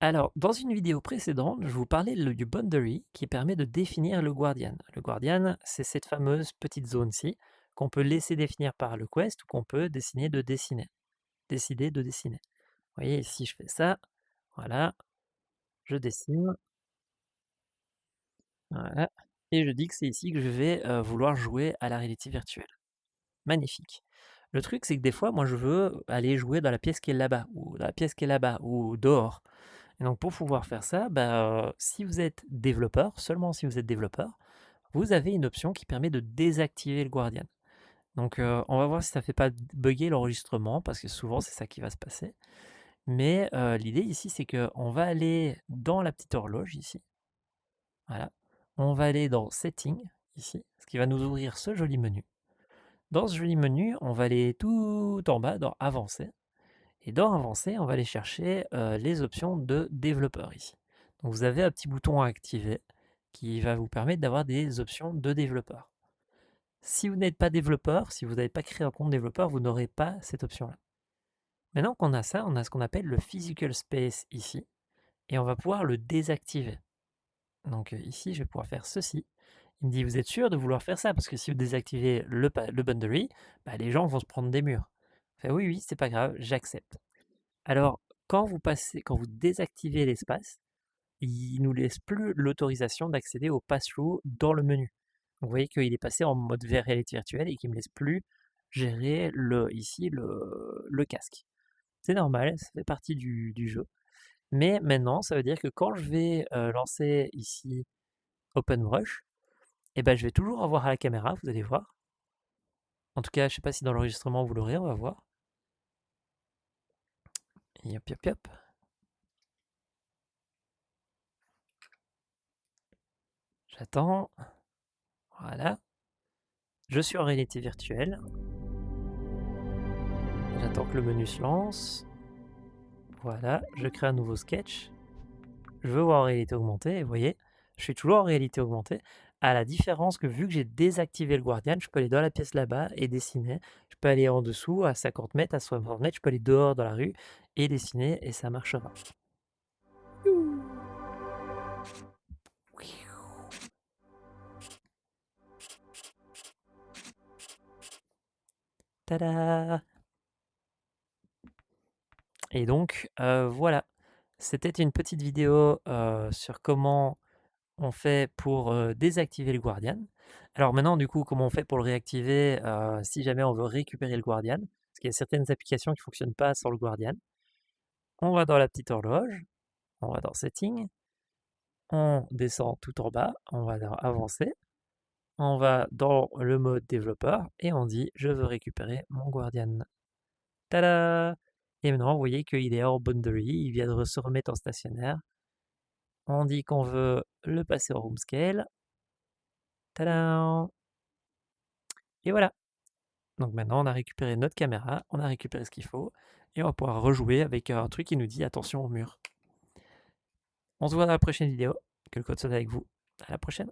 Alors, dans une vidéo précédente, je vous parlais du boundary qui permet de définir le guardian. Le guardian, c'est cette fameuse petite zone-ci qu'on peut laisser définir par le quest ou qu'on peut décider de dessiner. Vous voyez, ici, je fais ça, voilà, je dessine, voilà, et je dis que c'est ici que je vais vouloir jouer à la réalité virtuelle. Magnifique. Le truc, c'est que des fois, moi, je veux aller jouer dans la pièce qui est là-bas, ou dans la pièce qui est là-bas, ou dehors. Et donc pour pouvoir faire ça, si vous êtes développeur, seulement si vous êtes développeur, vous avez une option qui permet de désactiver le Guardian. Donc on va voir si ça ne fait pas bugger l'enregistrement, parce que souvent c'est ça qui va se passer. Mais l'idée ici, c'est qu'on va aller dans la petite horloge ici. Voilà. On va aller dans Settings ici, ce qui va nous ouvrir ce joli menu. Dans ce joli menu, on va aller tout en bas dans Avancer. Et dans Avancer, on va aller chercher les options de développeur ici. Donc vous avez un petit bouton à activer qui va vous permettre d'avoir des options de développeur. Si vous n'êtes pas développeur, si vous n'avez pas créé un compte développeur, vous n'aurez pas cette option-là. Maintenant qu'on a ça, on a ce qu'on appelle le physical space ici, et on va pouvoir le désactiver. Donc ici, je vais pouvoir faire ceci. Il me dit, vous êtes sûr de vouloir faire ça? Parce que si vous désactivez le boundary, les gens vont se prendre des murs. Enfin, oui, oui, c'est pas grave, j'accepte. Alors, quand vous désactivez l'espace, il nous laisse plus l'autorisation d'accéder au pass-through dans le menu. Donc, vous voyez qu'il est passé en mode réalité virtuelle et qu'il me laisse plus gérer ici le casque. C'est normal, ça fait partie du jeu. Mais maintenant, ça veut dire que quand je vais lancer ici OpenBrush, je vais toujours avoir à la caméra, vous allez voir. En tout cas, je ne sais pas si dans l'enregistrement vous l'aurez, on va voir. Et hop, hop, hop. J'attends. Voilà. Je suis en réalité virtuelle. J'attends que le menu se lance. Voilà, je crée un nouveau sketch. Je veux voir en réalité augmentée, et vous voyez, je suis toujours en réalité augmentée, à la différence que vu que j'ai désactivé le Guardian, je peux aller dans la pièce là-bas et dessiner. Je peux aller en dessous à 50 mètres, à 60 mètres, je peux aller dehors dans la rue et dessiner et ça marchera. Tada! Et donc, voilà, c'était une petite vidéo sur comment on fait pour désactiver le Guardian. Alors maintenant, du coup, comment on fait pour le réactiver si jamais on veut récupérer le Guardian? Parce qu'il y a certaines applications qui ne fonctionnent pas sans le Guardian. On va dans la petite horloge, on va dans Settings, on descend tout en bas, on va dans Avancer, on va dans le mode développeur et on dit je veux récupérer mon Guardian. Tada! Et maintenant, vous voyez qu'il est hors boundary, il vient de se remettre en stationnaire. On dit qu'on veut le passer en room scale. Tada! Et voilà. Donc maintenant, on a récupéré notre caméra, on a récupéré ce qu'il faut, et on va pouvoir rejouer avec un truc qui nous dit attention au mur. On se voit dans la prochaine vidéo. Que le code soit avec vous. À la prochaine.